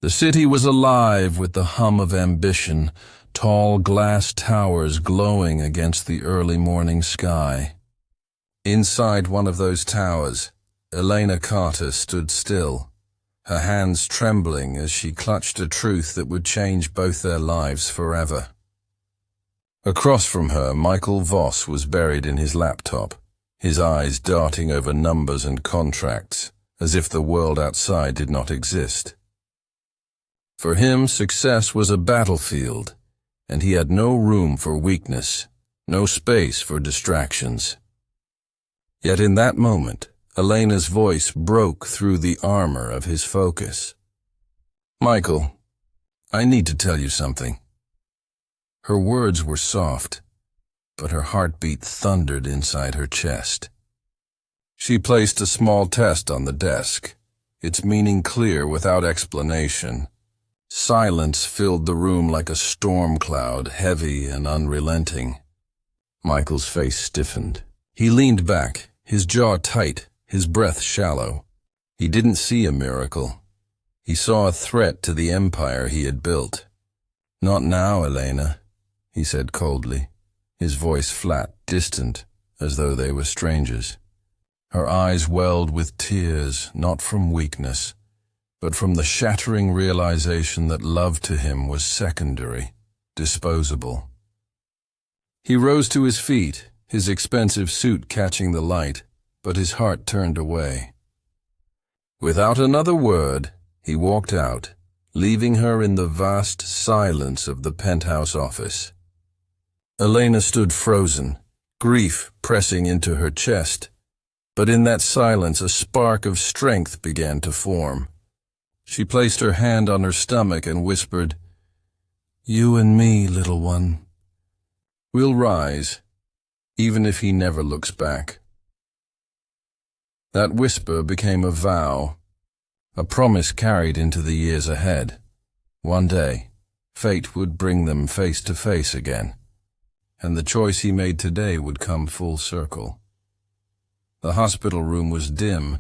The city was alive with the hum of ambition, tall glass towers glowing against the early morning sky. Inside one of those towers, Elena Carter stood still, her hands trembling as she clutched a truth that would change both their lives forever. Across from her, Michael Voss was buried in his laptop, his eyes darting over numbers and contracts, as if the world outside did not exist. For him, success was a battlefield, and he had no room for weakness, no space for distractions. Yet in that moment, Elena's voice broke through the armor of his focus. "Michael, I need to tell you something." Her words were soft, but her heartbeat thundered inside her chest. She placed a small test on the desk, its meaning clear without explanation. Silence filled the room like a storm cloud, heavy and unrelenting. Michael's face stiffened. He leaned back, his jaw tight, his breath shallow. He didn't see a miracle. He saw a threat to the empire he had built. "Not now, Elena," he said coldly, his voice flat, distant, as though they were strangers. Her eyes welled with tears, not from weakness, but from the shattering realization that love to him was secondary, disposable. He rose to his feet, his expensive suit catching the light, but his heart turned away. Without another word, he walked out, leaving her in the vast silence of the penthouse office. Elena stood frozen, grief pressing into her chest, but in that silence a spark of strength began to form. She placed her hand on her stomach and whispered, "You and me, little one. We'll rise, even if he never looks back." That whisper became a vow, a promise carried into the years ahead. One day, fate would bring them face to face again, and the choice he made today would come full circle. The hospital room was dim,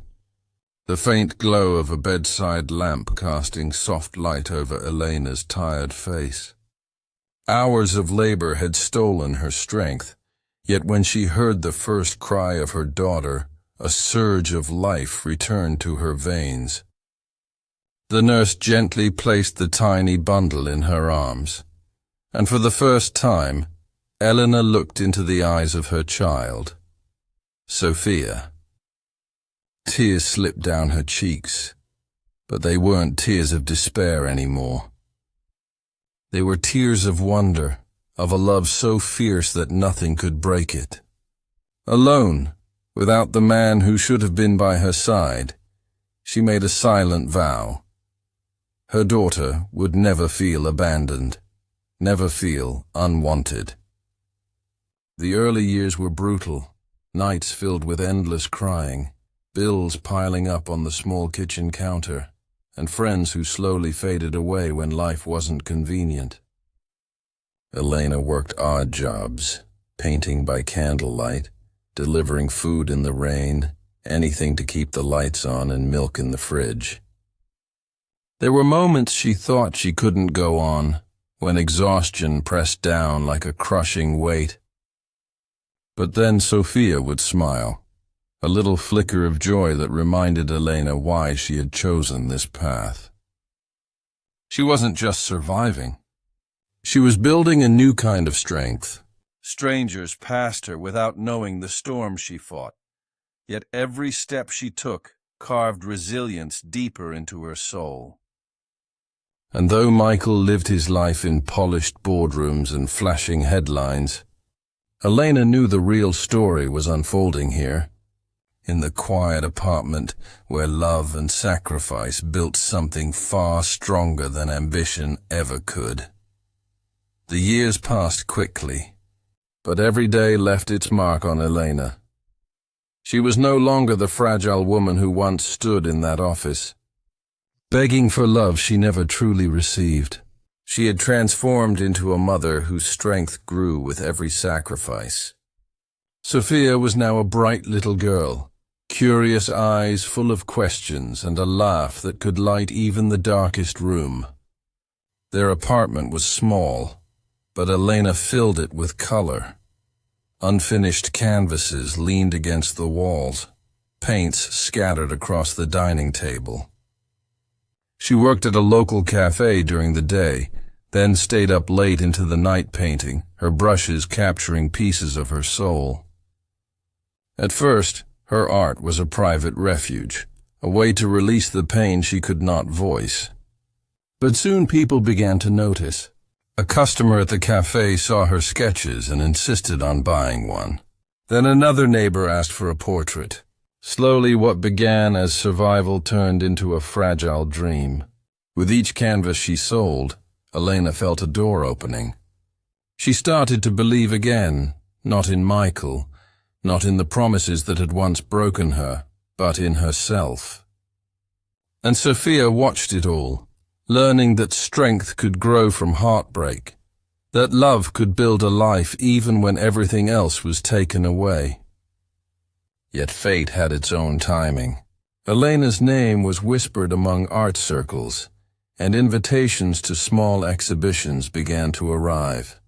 the faint glow of a bedside lamp casting soft light over Elena's tired face. Hours of labor had stolen her strength, yet when she heard the first cry of her daughter, a surge of life returned to her veins. The nurse gently placed the tiny bundle in her arms, and for the first time, Elena looked into the eyes of her child, Sophia. Tears slipped down her cheeks, but they weren't tears of despair anymore. They were tears of wonder, of a love so fierce that nothing could break it. Alone, without the man who should have been by her side, she made a silent vow. Her daughter would never feel abandoned, never feel unwanted. The early years were brutal, nights filled with endless crying, bills piling up on the small kitchen counter, and friends who slowly faded away when life wasn't convenient. Elena worked odd jobs, painting by candlelight, delivering food in the rain, anything to keep the lights on and milk in the fridge. There were moments she thought she couldn't go on, when exhaustion pressed down like a crushing weight. But then Sophia would smile, a little flicker of joy that reminded Elena why she had chosen this path. She wasn't just surviving. She was building a new kind of strength. Strangers passed her without knowing the storm she fought, yet every step she took carved resilience deeper into her soul. And though Michael lived his life in polished boardrooms and flashing headlines, Elena knew the real story was unfolding here, in the quiet apartment where love and sacrifice built something far stronger than ambition ever could. The years passed quickly, but every day left its mark on Elena. She was no longer the fragile woman who once stood in that office, begging for love she never truly received. She had transformed into a mother whose strength grew with every sacrifice. Sophia was now a bright little girl, curious eyes full of questions and a laugh that could light even the darkest room. Their apartment was small, but Elena filled it with color. Unfinished canvases leaned against the walls, paints scattered across the dining table. She worked at a local cafe during the day, then stayed up late into the night painting, her brushes capturing pieces of her soul. At first, her art was a private refuge, a way to release the pain she could not voice. But soon people began to notice. A customer at the cafe saw her sketches and insisted on buying one. Then another neighbor asked for a portrait. Slowly, what began as survival turned into a fragile dream. With each canvas she sold, Elena felt a door opening. She started to believe again, not in Michael, not in the promises that had once broken her, but in herself. And Sophia watched it all, learning that strength could grow from heartbreak, that love could build a life even when everything else was taken away. Yet fate had its own timing. Elena's name was whispered among art circles, and invitations to small exhibitions began to arrive.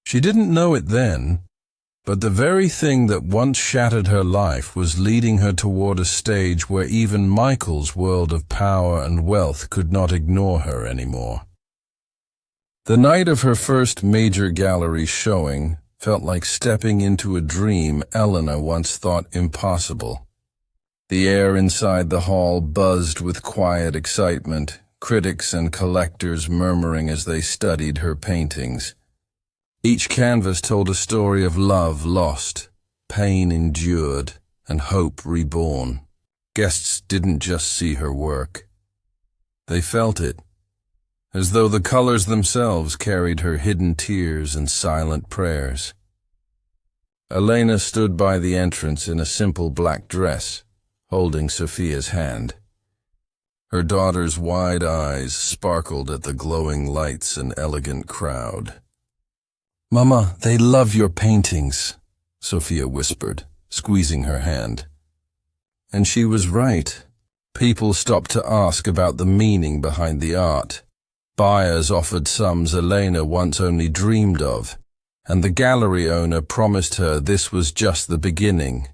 She didn't know it then, but the very thing that once shattered her life was leading her toward a stage where even Michael's world of power and wealth could not ignore her anymore. The night of her first major gallery showing felt like stepping into a dream Elena once thought impossible. The air inside the hall buzzed with quiet excitement, critics and collectors murmuring as they studied her paintings. Each canvas told a story of love lost, pain endured, and hope reborn. Guests didn't just see her work. They felt it, as though the colors themselves carried her hidden tears and silent prayers. Elena stood by the entrance in a simple black dress, holding Sophia's hand. Her daughter's wide eyes sparkled at the glowing lights and elegant crowd. "Mama, they love your paintings," Sophia whispered, squeezing her hand. And she was right. People stopped to ask about the meaning behind the art. Buyers offered sums Elena once only dreamed of, and the gallery owner promised her this was just the beginning.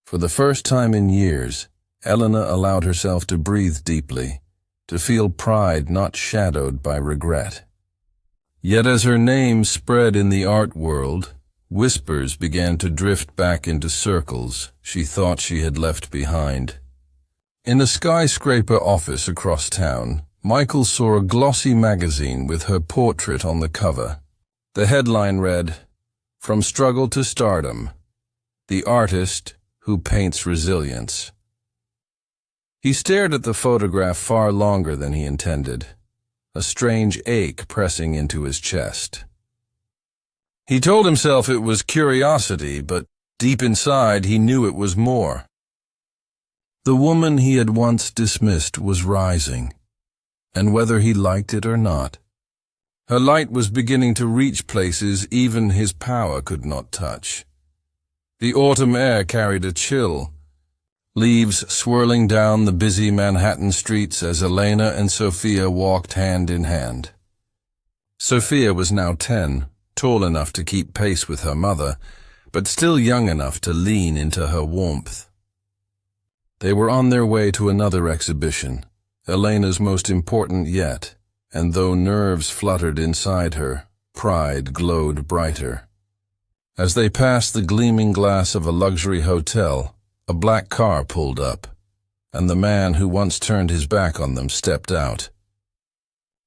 For the first time in years, Elena allowed herself to breathe deeply, to feel pride not shadowed by regret. Yet as her name spread in the art world, whispers began to drift back into circles she thought she had left behind. In a skyscraper office across town, Michael saw a glossy magazine with her portrait on the cover. The headline read, "From Struggle to Stardom, the artist who paints resilience." He stared at the photograph far longer than he intended, a strange ache pressing into his chest. He told himself it was curiosity, but deep inside he knew it was more. The woman he had once dismissed was rising, and whether he liked it or not, her light was beginning to reach places even his power could not touch. The autumn air carried a chill, leaves swirling down the busy Manhattan streets as Elena and Sophia walked hand in hand. Sophia was now 10, tall enough to keep pace with her mother, but still young enough to lean into her warmth. They were on their way to another exhibition, Elena's most important yet, and though nerves fluttered inside her, pride glowed brighter. As they passed the gleaming glass of a luxury hotel, a black car pulled up, and the man who once turned his back on them stepped out.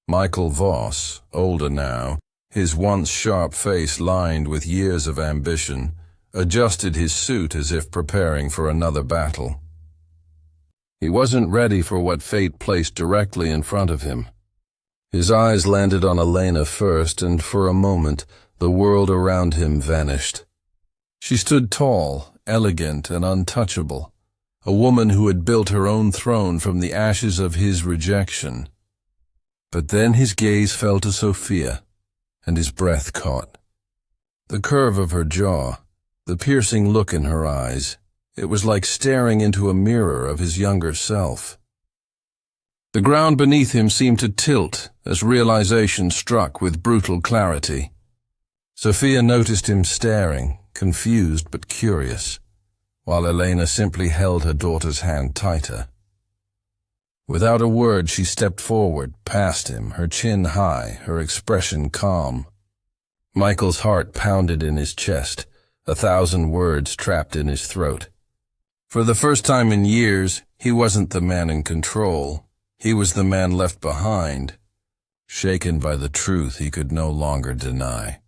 Michael Voss, older now, his once sharp face lined with years of ambition, adjusted his suit as if preparing for another battle. He wasn't ready for what fate placed directly in front of him. His eyes landed on Elena first, and for a moment, the world around him vanished. She stood tall, elegant and untouchable, a woman who had built her own throne from the ashes of his rejection. But then his gaze fell to Sophia, and his breath caught. The curve of her jaw, the piercing look in her eyes, It was like staring into a mirror of his younger self. The ground beneath him seemed to tilt as realization struck with brutal clarity. Sophia noticed him staring, confused but curious, while Elena simply held her daughter's hand tighter. Without a word, she stepped forward, past him, her chin high, her expression calm. Michael's heart pounded in his chest, 1,000 words trapped in his throat. For the first time in years, he wasn't the man in control. He was the man left behind, shaken by the truth he could no longer deny.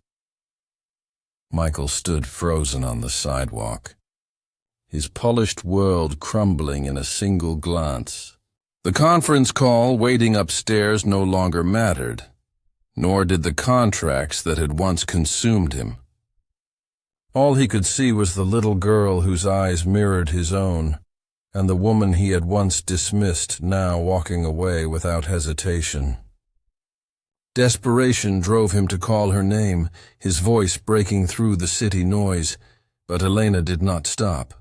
Michael stood frozen on the sidewalk, his polished world crumbling in a single glance. The conference call waiting upstairs no longer mattered, nor did the contracts that had once consumed him. All he could see was the little girl whose eyes mirrored his own, and the woman he had once dismissed now walking away without hesitation. Desperation drove him to call her name, his voice breaking through the city noise, but Elena did not stop.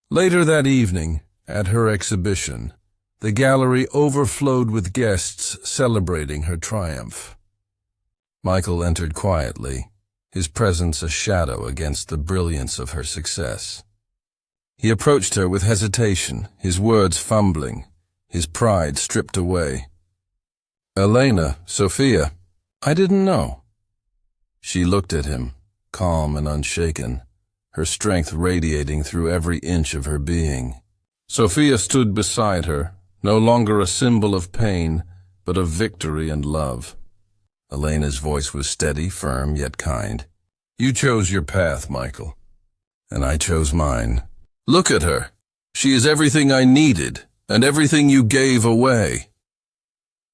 Later that evening, at her exhibition, the gallery overflowed with guests celebrating her triumph. Michael entered quietly, his presence a shadow against the brilliance of her success. He approached her with hesitation, his words fumbling, his pride stripped away. "Elena, Sophia, I didn't know." She looked at him, calm and unshaken, her strength radiating through every inch of her being. Sophia stood beside her, no longer a symbol of pain, but of victory and love. Elena's voice was steady, firm, yet kind. "You chose your path, Michael, and I chose mine. Look at her. She is everything I needed, and everything you gave away."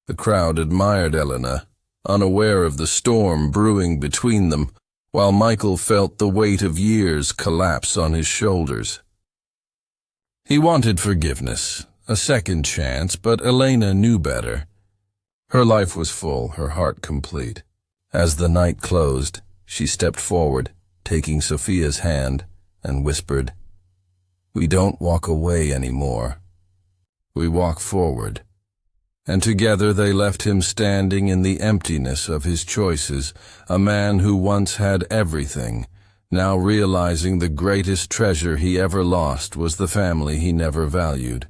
The crowd admired Elena, unaware of the storm brewing between them, while Michael felt the weight of years collapse on his shoulders. He wanted forgiveness, a second chance, but Elena knew better. Her life was full, her heart complete. As the night closed, she stepped forward, taking Sophia's hand, and whispered, "We don't walk away anymore. We walk forward." And together they left him standing in the emptiness of his choices, a man who once had everything, now realizing the greatest treasure he ever lost was the family he never valued.